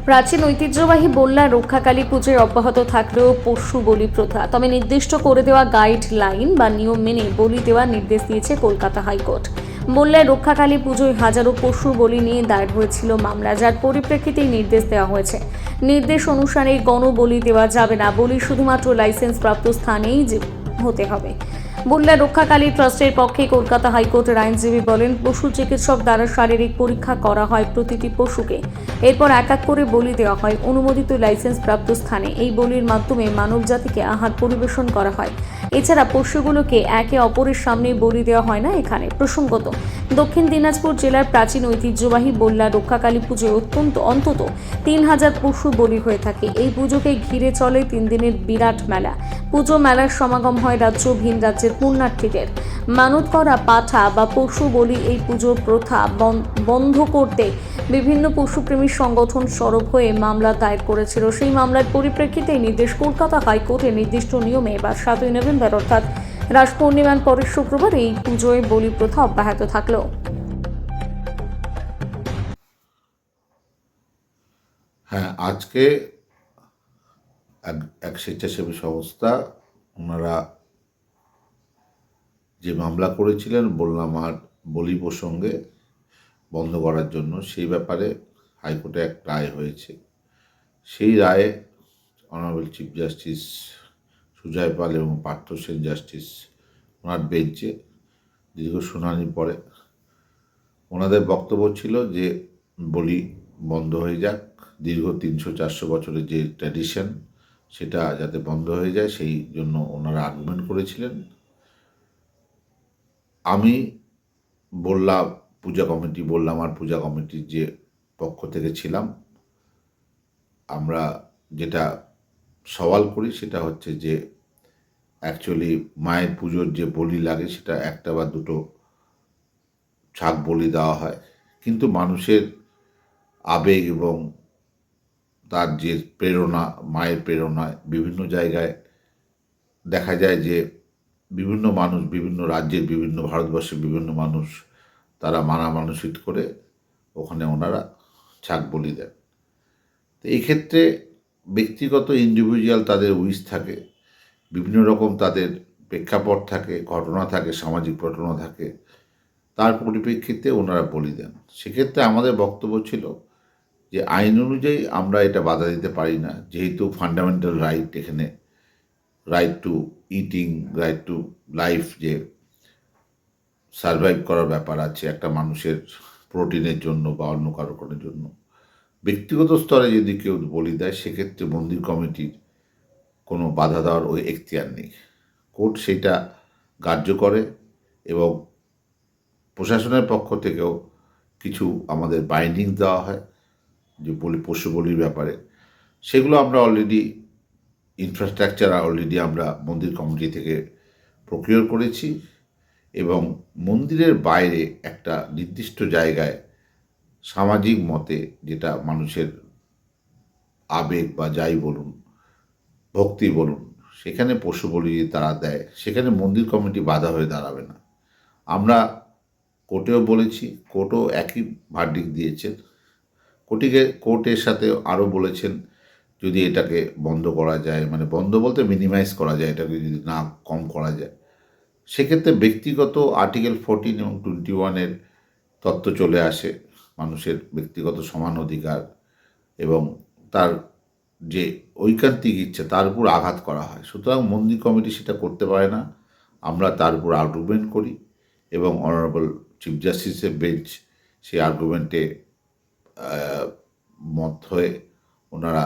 প্রাচীন ঐতিহ্যবাহী বল্লা রক্ষাকালী পুজোয় অব্যাহত থাকলেও পশু বলি প্রথা, তবে নির্দিষ্ট করে দেওয়া গাইডলাইন বা নিয়ম মেনে বলি দেওয়ার নির্দেশ দিয়েছে কলকাতা হাইকোর্ট। বল্লায় রক্ষাকালী পুজোয় হাজারো পশু বলি নিয়ে দায়ের হয়েছিল মামলা, যার পরিপ্রেক্ষিতে এই নির্দেশ দেওয়া হয়েছে। নির্দেশ অনুসারে গণবলি দেওয়া যাবে না, বলি শুধুমাত্র লাইসেন্স প্রাপ্ত স্থানেই হতে হবে। বল্লা রক্ষাকালী ট্রাস্টের পক্ষে কলকাতা হাইকোর্টের আইনজীবী বলেন, পশু চিকিৎসক দ্বারা শারীরিক পরীক্ষা করা হয় প্রতিটি পশুকে, এরপর এক এক করে বলি দেওয়া হয় অনুমোদিত লাইসেন্স প্রাপ্ত স্থানে। এই বলির মাধ্যমে মানবজাতিকে আহার পরিবেশন করা হয়। এছাড়া পশুগুলোকে একে অপরের সামনে বলি দেওয়া হয় না এখানে। প্রসঙ্গত, দক্ষিণ দিনাজপুর জেলার প্রাচীন ঐতিহ্যবাহী বল্লা রক্ষাকালী পুজোয় অন্তত ৩,০০০ পশু বলি হয়ে থাকে। এই পুজোকে ঘিরে চলে ৩ দিনের বিরাট মেলা। পুজো মেলার সমাগম হয় রাজ্য ভিন রাজ্যের পুণ্যার্থীদের। মানত করা পাঠা বা পশু বলি এই পুজোর প্রথা বন্ধ করতে বিভিন্ন পশুপ্রেমী সংগঠন সরব হয়ে মামলা দায়ের করেছিল। সেই মামলার পরিপ্রেক্ষিতে নির্দেশ কলকাতা হাইকোর্টের নির্দিষ্ট নিয়মে এবার ৭ই নভেম্বর অর্থাৎ রাস পূর্ণিমার পরের শুক্রবার এই পুজোয় বলি প্রথা অব্যাহত থাকলো। হ্যাঁ, আজকে এক স্বেচ্ছাসেবী সংস্থা ওনারা যে মামলা করেছিলেন বললামার বলি প্রসঙ্গে বন্ধ করার জন্য, সেই ব্যাপারে হাইকোর্টে এক রায় হয়েছে। সেই রায়ে অনারেবল চিফ জাস্টিস সুজয় পাল এবং পার্থ সেন জাস্টিস ওনার বেঞ্চে দীর্ঘ শুনানির পরে ওনাদের বক্তব্য ছিল যে বলি বন্ধ হয়ে যাক, দীর্ঘ ৩০০-৪০০ বছরের যে ট্র্যাডিশন সেটা যাতে বন্ধ হয়ে যায়, সেই জন্য ওনারা আর্গুমেন্ট করেছিলেন। আমি বললাম আর পূজা কমিটির যে পক্ষ থেকে ছিলাম, আমরা যেটা সওয়াল করি সেটা হচ্ছে যে অ্যাকচুয়ালি মায়ের পুজোর যে বলি লাগে সেটা একটা বা দুটো ছাগ বলি দেওয়া হয়, কিন্তু মানুষের আবেগ এবং তার যে প্রেরণা, মায়ের প্রেরণায় বিভিন্ন জায়গায় দেখা যায় যে বিভিন্ন মানুষ, বিভিন্ন রাজ্যের, বিভিন্ন ভারতবর্ষের বিভিন্ন মানুষ তারা মানসিক করে ওখানে ওনারা ছাগ বলি দেন। তো এই ক্ষেত্রে ব্যক্তিগত ইন্ডিভিজুয়াল তাদের উইশ থাকে, বিভিন্ন রকম তাদের প্রেক্ষাপট থাকে, ঘটনা থাকে, সামাজিক ঘটনা থাকে, তার পরিপ্রেক্ষিতে ওনারা বলি দেন। সেক্ষেত্রে আমাদের বক্তব্য ছিল যে আইন অনুযায়ী আমরা এটা বাধা দিতে পারি না, যেহেতু ফান্ডামেন্টাল রাইট এখানে, right two eating, right to life, যে সারভাইভ করার ব্যাপার আছে একটা মানুষের প্রোটিনের জন্য বা অন্য কারো জন্য। ব্যক্তিগত স্তরে যদি কেউ বলি দেয়, সেক্ষেত্রে মন্দির কমিটির কোনো বাধা দেওয়ার ওই এখতিয়ার নেই। কোর্ট সেটা গ্রাহ্য করে এবং প্রশাসনের পক্ষ থেকেও কিছু আমাদের বাইন্ডিং দেওয়া হয় যে পশু বলির ব্যাপারে। সেগুলো আমরা অলরেডি ইনফ্রাস্ট্রাকচার আমরা মন্দির কমিটি থেকে প্রকিওর করেছি এবং মন্দিরের বাইরে একটা নির্দিষ্ট জায়গায় সামাজিক মতে যেটা মানুষের আবেগ বা যাই বলুন, ভক্তি বলুন, সেখানে পশু বলি তারা দেয়, সেখানে মন্দির কমিটি বাধা হয়ে দাঁড়াবে না। আমরা কোর্টেও বলেছি, কোর্টও একই ভার্ডিক্ট দিয়েছেন। কোর্টের সাথে আরও বলেছেন যদি এটাকে বন্ধ করা যায়, মানে বন্ধ বলতে মিনিমাইজ করা যায়, এটাকে যদি না কম করা যায়, সেক্ষেত্রে ব্যক্তিগত আর্টিকেল 14 এবং 21-এর তত্ত্ব চলে আসে, মানুষের ব্যক্তিগত সমান অধিকার এবং তার যে ঐকান্তিক ইচ্ছে তার উপর আঘাত করা হয়। সুতরাং মন্দির কমিটি সেটা করতে পারে না। আমরা তার উপর আর্গুমেন্ট করি এবং অনারেবল চিফ জাস্টিসের বেঞ্চ সেই আর্গুমেন্টে মত হয়ে ওনারা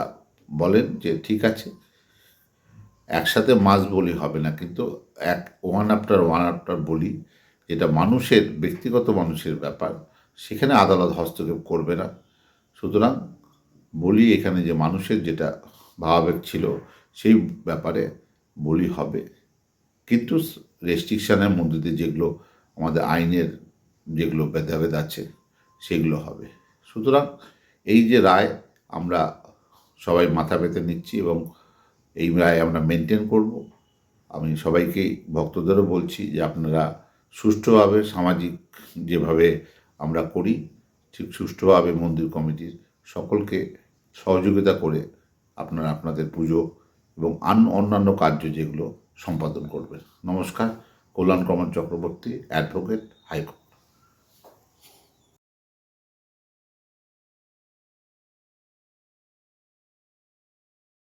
বলেন যে ঠিক আছে, একসাথে মাস বলি হবে না, কিন্তু ওয়ান আফটার বলি, যেটা মানুষের ব্যক্তিগত মানুষের ব্যাপার, সেখানে আদালত হস্তক্ষেপ করবে না। সুতরাং বলি এখানে যে মানুষের যেটা ভাবাবেগ ছিল সেই ব্যাপারে বলি হবে, কিন্তু রেস্ট্রিকশানের মধ্যে দিয়ে যেগুলো আমাদের আইনের যেগুলো ভেদাভেদ আছে সেগুলো হবে। সুতরাং এই যে রায় আমরা সবাই মাথা পেতে নিচ্ছি এবং এই রায় আমরা মেনটেন করব। আমি সবাইকেই, ভক্তদেরও বলছি যে আপনারা সুষ্ঠুভাবে সামাজিক যেভাবে আমরা করি ঠিক সুষ্ঠুভাবে মন্দির কমিটির সকলকে সহযোগিতা করে আপনারা আপনাদের পুজো এবং অন্যান্য কার্য যেগুলো সম্পাদন করবেন। নমস্কার, কল্যাণ কমল চক্রবর্তী, অ্যাডভোকেট, হাইকোর্ট।